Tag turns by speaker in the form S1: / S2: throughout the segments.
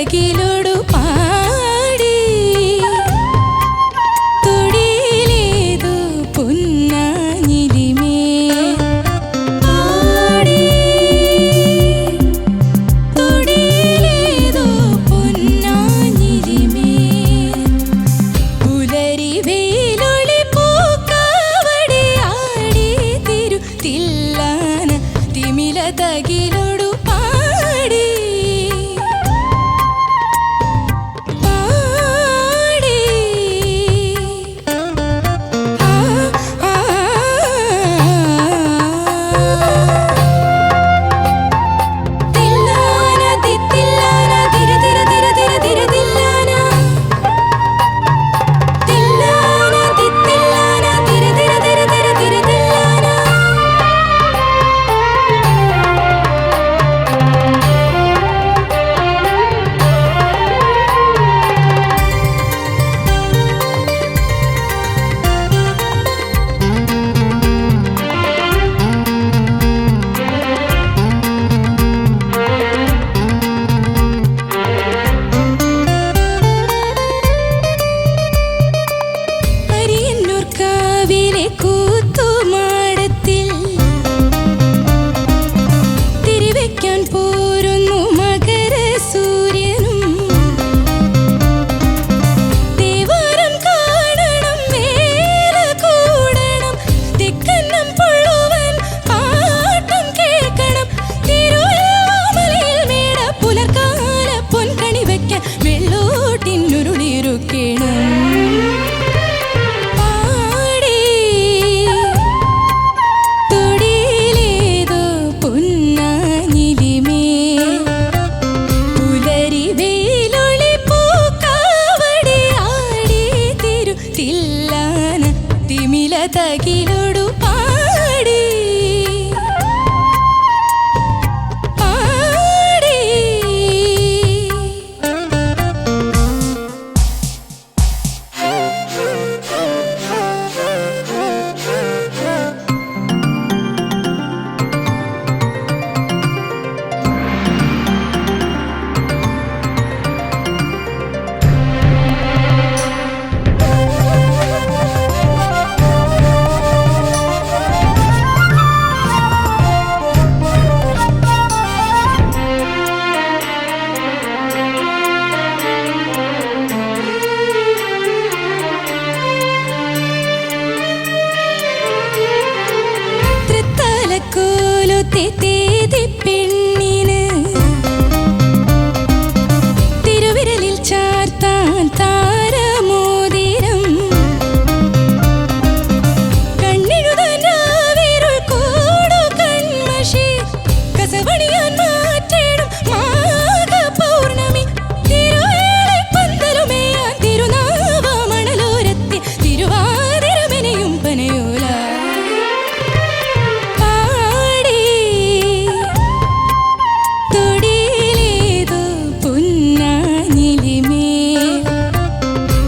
S1: തകിലൊടു പാടി തൊടിയിലേതു പൊന്നാഞ്ഞിലിമേ പാടി തൊടിയിലേതു പൊന്നാഞ്ഞിലിമേ പുലരി വെയിലൊളി പൂക്കാവടി ആടി തിരു തില്ലാന തിമില തകിലൊടു പാടി പാടി തില്ലാന തില്ലാന തിര തിര തിര തിര തിര തില്ലാന തില്ലാന തില്ലാന തിര തിര തിര തിര തിര തില്ലാന അരിയന്നൂർ കാവിലെ കൂത്തുമാടത്തിൽ തിരിവെക്കാൻ പോരുന്നു മകര സൂര്യനും ദേവാരം കാണണം മേല കൂടണം തെക്കന്നം പൊള്ളുവൻ പാട്ടും കേൾക്കണം തിരുവല്ലാമലയിൽ മേട പുലർക്കാല പൊൻകണി വെക്കാൻ വെള്ളോട്ടിനുരുളിരുക്കണം പാടി തൊടിയിലേതോ പൊന്നാഞ്ഞിലിമേ പുലരി വെയിലൊളി പൂക്കാവടി ആടി തിരു തില്ലാന തിമില തകിലൊടു പാടി പാടി തൃത്താലക്കോലത്തെ തേതി പെണ്ണിന് തിരുവിരലിൽ ചാർത്താൻ താരമോതിരം കണ്ണെഴുതാൻ രാവിരുൾ കൂടു കൺമഷി കസവണിയാൻ മാറ്റേടും മാഘ പൗർണമി തിരുവേളി പന്തലുമേയാൻ തിരുനാവാമണലോരത്തെ തിരുവാതിരമെനയും പനയോല പാടി തൊടിയിലേതോ പൊന്നാഞ്ഞിലിമേ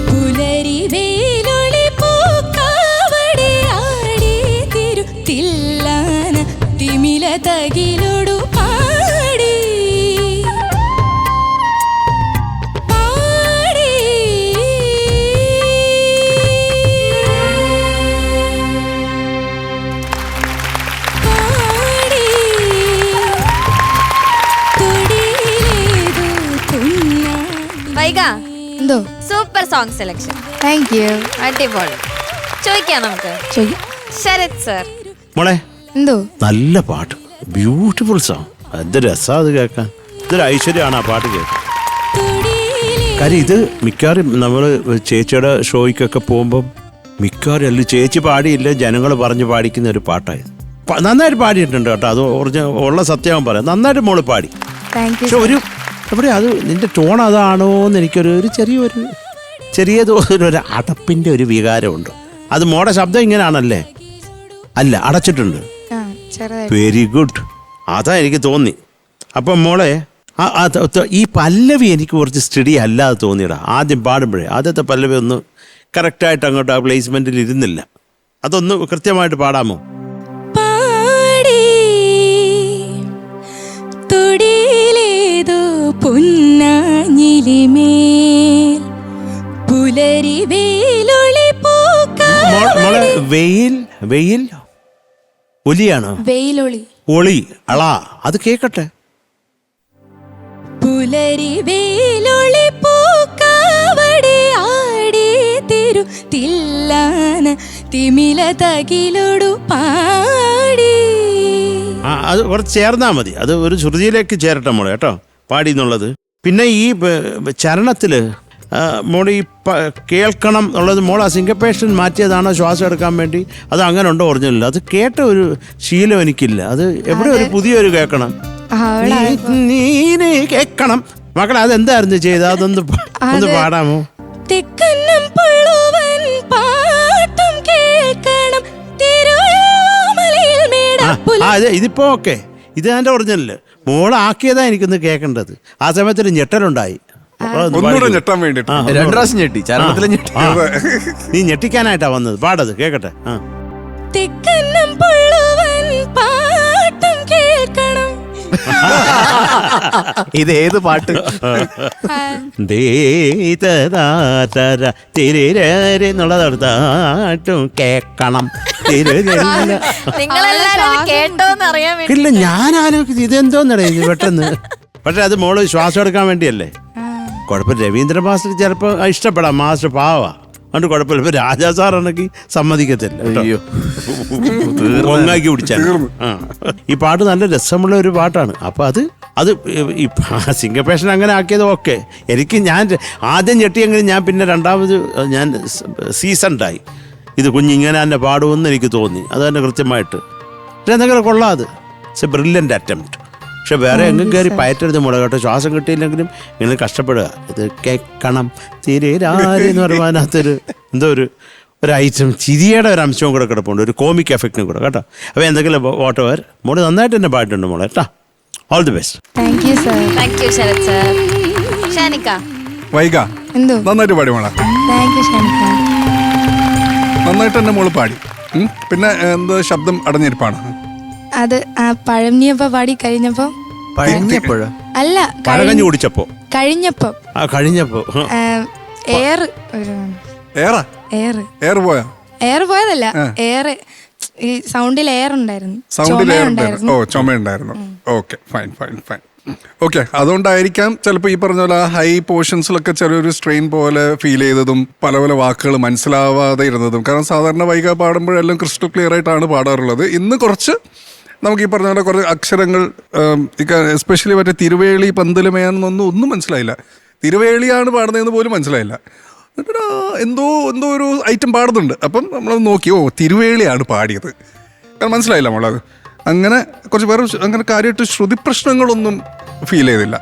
S1: പുലരി വെയിലൊളി പൂക്കാവടി ആടി തിരു തില്ലാന തിമില തകിലൊടു പാടി പാടി പാടി തൊടിയിലേതോ പൊന്നാഞ്ഞിലിമേ
S2: വൈഗ
S3: എന്തോ
S2: super song selection,
S3: thank you.
S2: അടിപൊളി. ചോദിക്കാം നമുക്ക്. ശരത് സർ,
S4: മോളെ
S3: എന്തോ
S4: നല്ല പാട്ട്, ബ്യൂട്ടിഫുൾ സോങ്. എന്ത് രസാ അത് കേൾക്കാൻ. ഇതൊരു ഐശ്വര്യമാണ് ആ പാട്ട് കേൾക്കാൻ. കാര്യം ഇത് മിക്കവാറും നമ്മൾ ചേച്ചിയുടെ ഷോയ്ക്കൊക്കെ പോകുമ്പം മിക്കവാറും അല്ല ചേച്ചി പാടിയില്ല, ജനങ്ങൾ പറഞ്ഞ് പാടിക്കുന്ന ഒരു പാട്ടായത്. നന്നായിട്ട് പാടിയിട്ടുണ്ട് കേട്ടോ, അത് ഉള്ള സത്യം പറയാം. നന്നായിട്ട് മോള് പാടി.
S3: Thank you.
S4: പക്ഷെ ഒരു എവിടെ അത് നിന്റെ ടോൺ അതാണോ എന്ന് എനിക്കൊരു ചെറിയ തോതിലൊരു അടപ്പിൻ്റെ ഒരു വികാരമുണ്ട്. അത് മോടെ ശബ്ദം ഇങ്ങനെയാണല്ലേ? അല്ല, അടച്ചിട്ടുണ്ട്. വെരി ഗുഡ്, അതാ എനിക്ക് തോന്നി. അപ്പം മോളെ ഈ പല്ലവി എനിക്ക് കുറച്ച് സ്റ്റഡി അല്ലാതെ തോന്നിയടാ. ആദ്യം പാടുമ്പോഴേ ആദ്യത്തെ പല്ലവി ഒന്ന് കറക്റ്റായിട്ട് അങ്ങോട്ട് ആ പ്ലേസ്മെൻറ്റിൽ ഇരുന്നില്ല. അതൊന്ന് കൃത്യമായിട്ട് പാടാമോ?
S1: പാടി തൊടിയിലേതോ പൊന്നാഞ്ഞിലിമേൽ പുലരി വെയിലൊളി
S4: മോളെ വെയിൽ വെയിൽ ഒലിയാണോ?
S1: വെയിലൊളി
S4: ഒളി അളാ അത് കേക്കട്ടെ.
S1: പുലരി വെയിലൊളി പൂക്കാവടി ആടി തിരു തില്ലാന തിമില തകിലൊടു പാടി.
S4: അത് കുറച്ച് ചേർന്നാ മതി. അത് ഒരു ശ്രുതിയിലേക്ക് ചേരട്ടെ മോളെ കേട്ടോ, പാടി എന്നുള്ളത്. പിന്നെ ഈ ചരണത്തില് മോള് ഈ കേൾക്കണം എന്നുള്ളത് മോൾ ആ സിങ്കപ്പേഷൻ മാറ്റിയതാണോ ശ്വാസം എടുക്കാൻ വേണ്ടി? അത് അങ്ങനെ ഉണ്ടോ ഒറിജിനൽ? അത് കേട്ട ഒരു ശീലം എനിക്കില്ല. അത് എവിടെ ഒരു പുതിയൊരു കേൾക്കണം കേൾക്കണം മക്കളെ. അതെന്തായിരുന്നു ചെയ്തത്? അതൊന്ന് പാടാമോ?
S1: തെക്കന്നം പുള്ളുവൻ പാട്ടും കേൾക്കണം തിരുവോമലയിൽ
S4: ഇതിപ്പോ ഓക്കെ. ഇത് എന്റെ ഒറിജിനല്. മോളാക്കിയതാ എനിക്കൊന്ന് കേൾക്കേണ്ടത്. ആ സമയത്തൊരു ഞെട്ടലുണ്ടായി.
S3: ഒന്നുകൂടെ ഞെട്ടാൻ വേണ്ടിട്ട്
S5: 2 പ്രാവശ്യം ഞെട്ടി. ചരണത്തിലെ ഞെട്ടി.
S4: നീ ഞെട്ടിക്കാനായിട്ടാ വന്നത്. പാടത് കേക്കട്ടെ.
S1: തെക്കന്നം പുള്ളുവൻ പാട്ടും കേൾക്കണം.
S5: ഇത് ഏത് പാട്ട്?
S4: എന്നുള്ളതാട്ടും കേക്കണം.
S2: നിങ്ങളെല്ലാരും കേട്ടോന്ന് അറിയാൻ വേണ്ടി.
S4: ഇല്ല, ഞാൻ ആലോചിക്കുന്നത് ഇതെന്തോന്നറിയ പെട്ടെന്ന്. പക്ഷെ അത് മോള് ശ്വാസം എടുക്കാൻ വേണ്ടിയല്ലേ? കുഴപ്പമില്ല. രവീന്ദ്ര മാസ്റ്റർ ചിലപ്പോൾ ഇഷ്ടപ്പെടാം. മാസ്റ്റർ പാവാ, അതുകൊണ്ട് കുഴപ്പമില്ല. ഇപ്പൊ രാജാ സാറാണെങ്കിൽ സമ്മതിക്കത്തില്ല.
S5: അയ്യോ,
S4: ഒന്നാക്കി പിടിച്ചാൽ. ഈ പാട്ട് നല്ല രസമുള്ള ഒരു പാട്ടാണ്. അപ്പൊ അത് ഈ സിംഗപ്പേഷൻ അങ്ങനെ ആക്കിയത് ഓക്കെ. എനിക്ക് ഞാൻ ആദ്യം ഞെട്ടിയെങ്കിലും ഞാൻ പിന്നെ രണ്ടാമത് ഞാൻ സീസൺഡായി. ഇത് കുഞ്ഞിങ്ങനെ തന്നെ പാടുമെന്ന് എനിക്ക് തോന്നി. അത് തന്നെ കൃത്യമായിട്ട്. പക്ഷെ എന്തെങ്കിലും കൊള്ളാത്. It's a brilliant attempt. പക്ഷെ വേറെ എങ്ങും കയറി പയറ്റരുത് മുളക് കേട്ടോ. ശ്വാസം കിട്ടിയില്ലെങ്കിലും ഇങ്ങനെ കഷ്ടപ്പെടുക. ഇത് കേൾക്കണം തിരേരാരെ എന്ന് പറയുമ്പോൾ അതിനകത്തൊരു എന്തോ ഒരു ഐറ്റം ചിരിയുടെ ഒരു അംശവും കൂടെ കിടപ്പുണ്ട്, ഒരു കോമിക് എഫക്റ്റും കൂടെ കേട്ടോ. അപ്പോൾ എന്തെങ്കിലും വോട്ടവർ മോള് നന്നായിട്ട് തന്നെ പാട്ടുണ്ട് മോളെ കേട്ടോ. All the best.
S1: Thank you sir.
S2: Thank you Sharath sir. Shanika
S3: വൈക
S1: എന്തോ
S3: നന്നായിട്ട് പാടി മോളെ.
S1: Thank you Shanika.
S3: നന്നായിട്ട് തന്നെ മോള് പാടി. പിന്നെ എന്തോ ശബ്ദം അടഞ്ഞിരിപ്പാണ്.
S1: അത് പഴഞ്ഞപ്പോ പാടി കഴിഞ്ഞപ്പോ
S5: പഴഞ്ഞപ്പോഴാ
S1: അല്ല
S4: പഴകഞ്ഞു കുടിച്ചപ്പോ
S1: കഴിഞ്ഞപ്പോ എയർ
S3: എയർ പോയാ?
S1: എയർ പോയതല്ല, എയർ ഈ സൗണ്ടിൽ എയർ ഉണ്ടായിരുന്നു.
S3: സൗണ്ടിൽ എയർ ഉണ്ടായിരുന്നു. ഓ, ചുമയുണ്ടായിരുന്നു. Okay, fine fine fine. Okay, അതുകൊണ്ടായിരിക്കാം ചിലപ്പോൾ ഈ പറഞ്ഞ പോലെ ഹൈ പോർഷൻസിലൊക്കെ ചെറിയൊരു സ്ട്രെയിൻ പോലെ ഫീൽ ചെയ്തതും പല പല വാക്കുകൾ മനസ്സിലാവാതെ ഇരുന്നതും. കാരണം സാധാരണ വൈക പാടുമ്പോഴെല്ലാം ക്രിസ്റ്റൽ ക്ലിയർ ആയിട്ടാണ് പാടാറുള്ളത്. ഇന്ന് കുറച്ച് നമുക്ക് ഈ പറഞ്ഞ പോലെ കുറച്ച് അക്ഷരങ്ങൾ, എസ്പെഷ്യലി മറ്റേ തിരുവേളി പന്തലുമേന്നൊന്നും ഒന്നും മനസ്സിലായില്ല. തിരുവേളിയാണ് പാടുന്നതെന്ന് പോലും മനസ്സിലായില്ല. എന്തോ ഒരു ഐറ്റം പാടുന്നുണ്ട്. അപ്പം നമ്മളത് നോക്കി, ഓ തിരുവേളിയാണ് പാടിയത്. കാരണം മനസ്സിലായില്ല നമ്മളത്. അങ്ങനെ കുറച്ച് വേറെ അങ്ങനെ കാര്യമായിട്ട് ശ്രുതി പ്രശ്നങ്ങളൊന്നും ഫീൽ ചെയ്തില്ല.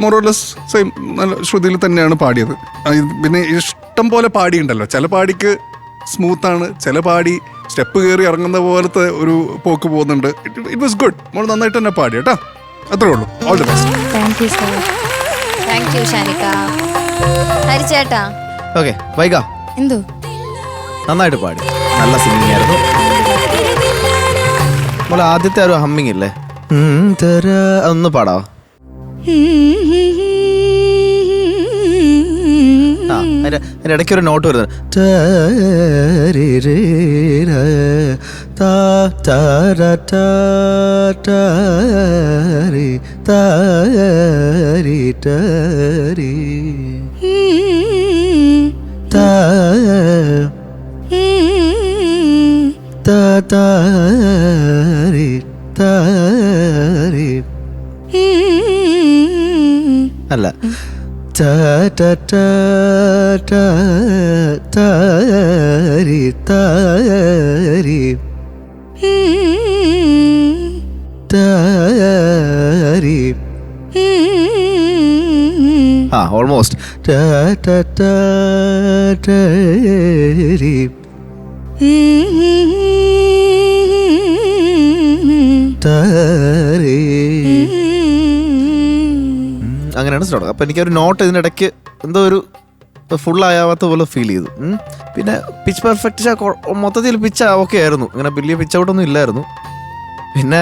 S3: മോറോലെസ് സെയിം നല്ല ശ്രുതിയിൽ തന്നെയാണ് പാടിയത്. പിന്നെ ഇഷ്ടം പോലെ പാടിയുണ്ടല്ലോ. ചില പാടിക്ക് സ്മൂത്താണ്, ചില പാടി സ്റ്റെപ്പ് കയറി ഇറങ്ങുന്ന പോലത്തെ ഒരു പോക്ക് പോകുന്നുണ്ട്. It was good. മോൾ നന്നായിട്ട് തന്നെ പാടി കേട്ടോ. അത്രേ ഉള്ളൂ. All the best.
S1: Thank you sir.
S2: Thank you Shanika. ഹരിച്ചേട്ടാ.
S5: ഓക്കെ വൈക
S1: എന്തോ
S5: നന്നായിട്ട് പാടി. നല്ല സിംഗിങ് ആയിരുന്നു. മോളെ ആദ്യത്തെ ഒരു ഹമ്മിങ് ഇല്ലേ, അതൊന്ന് പാടാവോ? അതിന്റെ ഇടയ്ക്ക് ഒരു നോട്ട് വരുന്നത്. അല്ല, ഓൾമോസ്റ്റ്. അങ്ങനെയാണ് സ്റ്റാർട്ട്. അപ്പം എനിക്കൊരു നോട്ട് ഇതിനിടയ്ക്ക് എന്തോ ഒരു ഫുള്ളാവാത്ത പോലെ ഫീൽ ചെയ്തു. പിന്നെ പിച്ച് പെർഫെക്റ്റ് മൊത്തത്തിൽ പിച്ച് ഓക്കെ ആയിരുന്നു. അങ്ങനെ വലിയ പിച്ച് ഔട്ടൊന്നും ഇല്ലായിരുന്നു. പിന്നെ